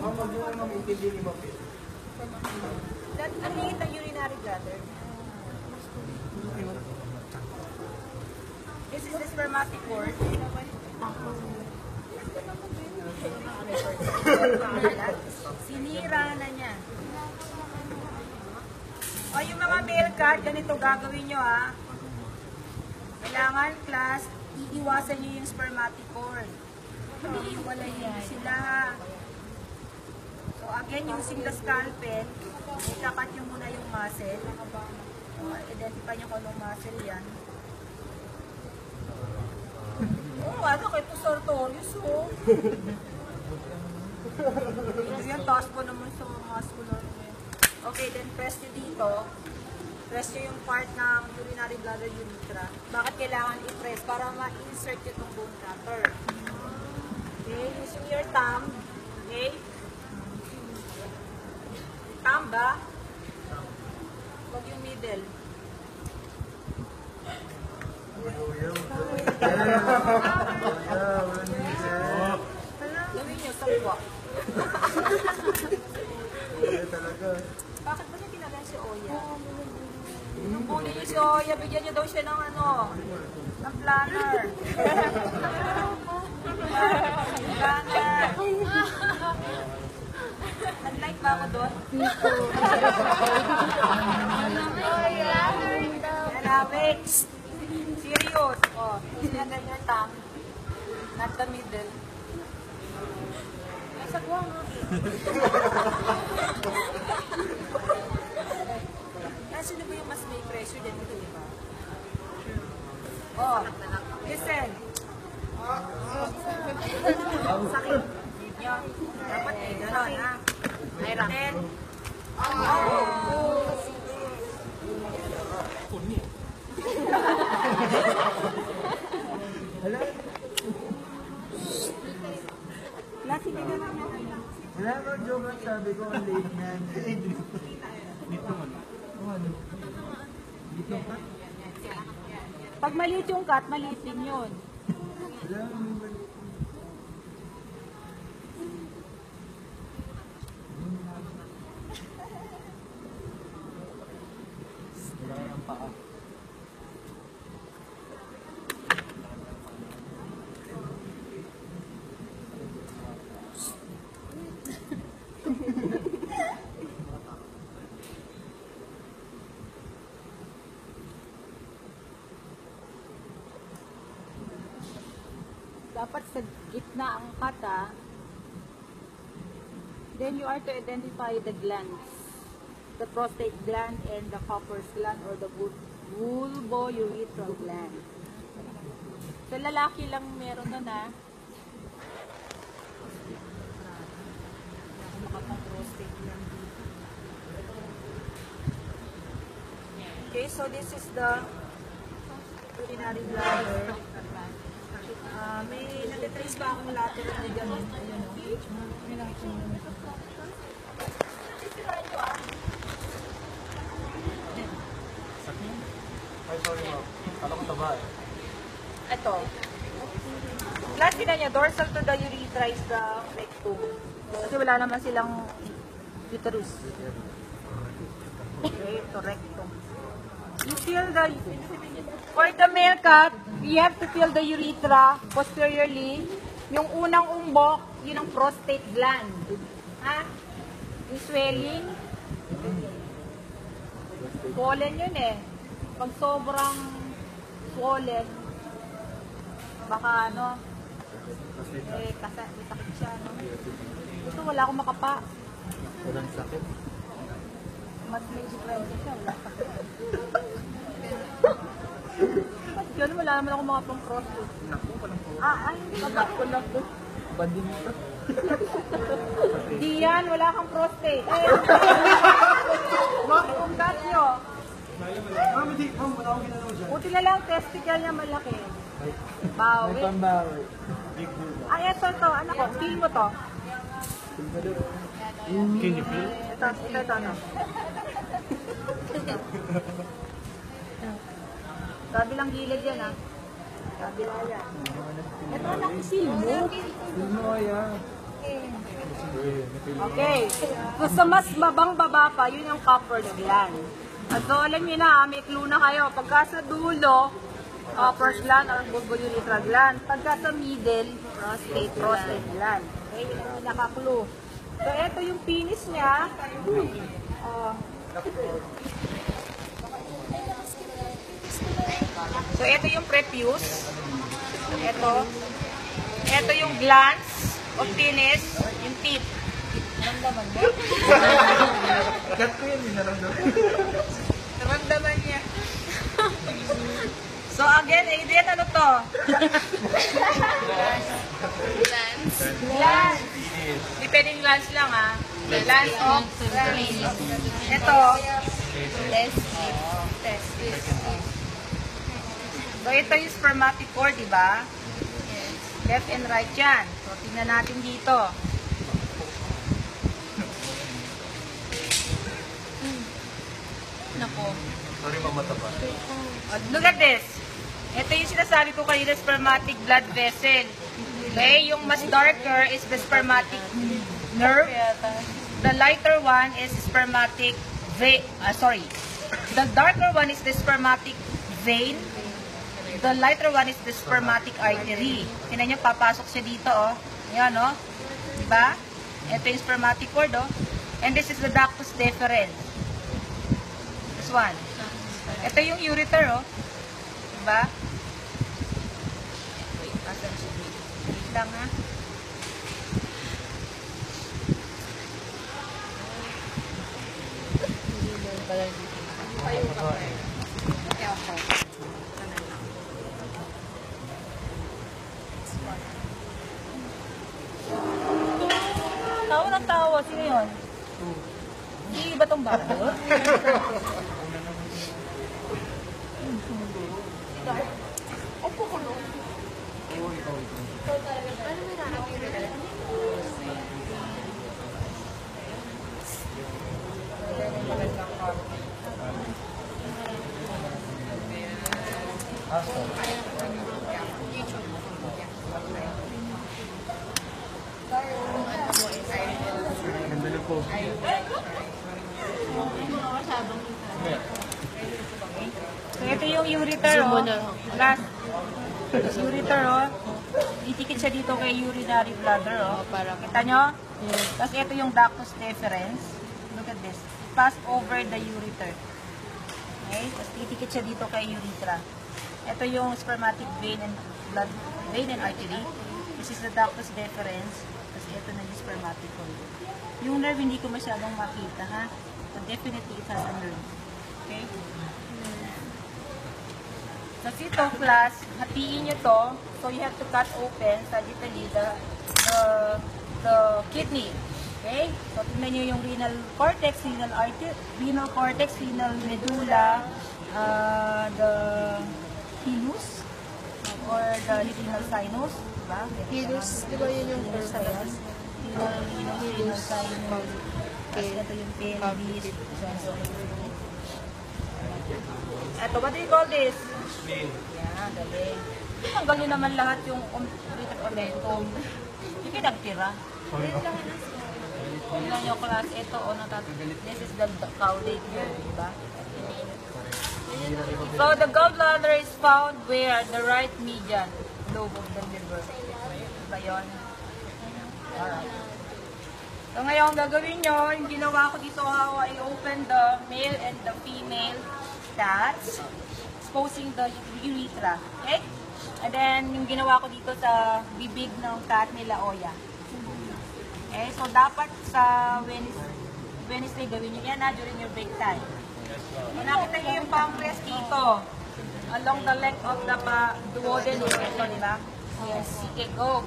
Mag yung mamintindi ni Mapit. Ano yung urinary bladder? This is the spermatic cord. Sinira na niya. O yung mga male card, ganito gagawin nyo ha. Kailangan class, iiwasan nyo yung spermatic cord. Iiwalayin sila ha. So again, using the scalpel, ikakat nyo muna yung muscle. So, identify nyo kung anong muscle yan. Oh, ano ito sartorius oh. Yan, taas po naman sa muscular. Okay, then press nyo dito. Press nyo yung part ng urinary bladder urethra. Bakit kailangan i-press? Para ma-insert nyo itong bone cutter. Okay, using your thumb. Okay? Thumb ba? Huwag yung middle. Gawin nyo, salwa. Bakit ba niya kinalan si Oya? Nung bully niyo si Oya, bigyan niyo daw siya ng ano, ng planner. Planner. Unlike ba ako doon? Oya. Next. Serious. Oh, sinagay your tongue. Not the middle. Sagwa nga eh. Sino ba yung mas may pressure din ito, di ba? Oh, listen. Sakit. Yun. Dapat eh, gano'n ha. Then, Wala ba joke ang sabi ko ang late na. Dito mo na. Dito ka? pag maliit yung cut, maliit din yun. Wala mo. Wala ang paa. Dapat sa gitna ang cut ha. Then you are to identify the glands. The prostate gland and the Copper's gland or the vulvourethral gland. Sa lalaki lang meron na na. Prostate gland. Okay, so this is the urinary bladder. May natitrace ba akong lateral na gano'n? Ayan o. May nakikita. Ay, sorry mo. Kala ko taba eh. Ito. Last na niya, dorsal to the urethra is the rectum. Kasi wala naman silang uterus. Okay, ito rectum. You feel the... For the male cut, we have to feel the urethra posteriorly. Yung unang umbok, yun ang prostate gland. Ha? Yung swelling, swollen yun eh. Pag sobrang swollen, baka ano, eh, sakit siya, no? Ito, wala akong makapa. Walang sakit. Mas may diferensya siya, wala sakit. Yun, wala naman ako mga pang prostate. Naku, walang po. Ay, Naku. Banding ito. di yan, wala kang prostate. Eh, makikungkat nyo. Ma'am, hindi. Ma'am, wala akong ginagawa dyan. Buti na lang, testicle niya malaki. May Bawi. pambawi. Big bull. Ay, ito, anak ko, feel mo to. Can you feel? Ito, ano. Kabilang gilid yan, ha. Kabila yan. Ito, anak, feel mo. Feel mo kaya. Okay. So, sa mas mabang-baba pa, yun yung upper gland. At so, alam niyo na, may clue na kayo. Pagka sa dulo, upper gland or bulbourethral gland. Pagka sa middle, prostate gland. Okay, yun ang naka-clue. So, ito yung penis niya. So, ito yung prepuce. Ito yung glands of penis, yung tip. Naramdaman mo? Cut ko yun, naramdaman. Naramdaman niya. So, again, Adrian, ano to? Glands. Hindi pwedeng glands lang, ha? Glands of penis. Ito. Testis. So, ito yung spermatophore, di ba? Left and right yan. So, tingnan natin dito. Nako. Sorry, mamataba. Look at this. Ito yung sinasabi ko kanina, spermatic blood vessel. Okay? Yung mas darker is the spermatic nerve. The lighter one is spermatic vein. The darker one is the spermatic vein. The lighter one is the spermatic artery. Tingnan nyo, papasok siya dito, oh. Ayan, oh. Diba? Ito yung spermatic cord, oh. And this is the ductus deferens. This one. Ito yung ureter, oh. Diba? Wait lang, ha. Tawa ng tawa. Sino yun? Hindi ba itong bago? Opo ko no? Ganda po. So, ito yung ureter, oh. Last. Tapos ureter, oh. Itikit siya dito kay urinary bladder, oh. Kita nyo? Yes. Tapos ito yung ductus deferens. Look at this. Pass over the ureter. Okay? Tapos itikit siya dito kay urethra. Ito yung spermatic vein and artery. This is the ductus deferens. Tapos ito na yung spermatic cord. Yung nerve hindi ko masyadong makita, ha? But definitely it has a nerve. Okay? Sa cytoplas, hatiin nyo to. So you have to cut open sagittally the kidney. Okay? So tignan nyo yung renal cortex, renal cortex, renal medulla, the hilus, or the renal sinus. Diba? Hilus, di ba yun yung Hilus sa labas. Renal sinus. Tapos ito yung pelvis. Ito, what do you call this? Yan, galing. Tanggal nyo naman lahat yung omentum. Yung pinagtira. Tignan nyo class, ito, this is the caudate here, diba? So, the gallbladder is found where? The right median lobe of the liver. Diba yun? Alright. So, ngayon, gagawin nyo, yung ginawa ko dito, how I open the male and the female stats, exposing the urethra. Okay? And then, yung ginawa ko dito sa bibig ng cat nila, Oya. Okay? So, dapat sa Wednesday gawin nyo yan during your break time. So, nakita nyo yung pancreas dito, along the length of the duodenum. Ito, di ba? Yes. Okay, go.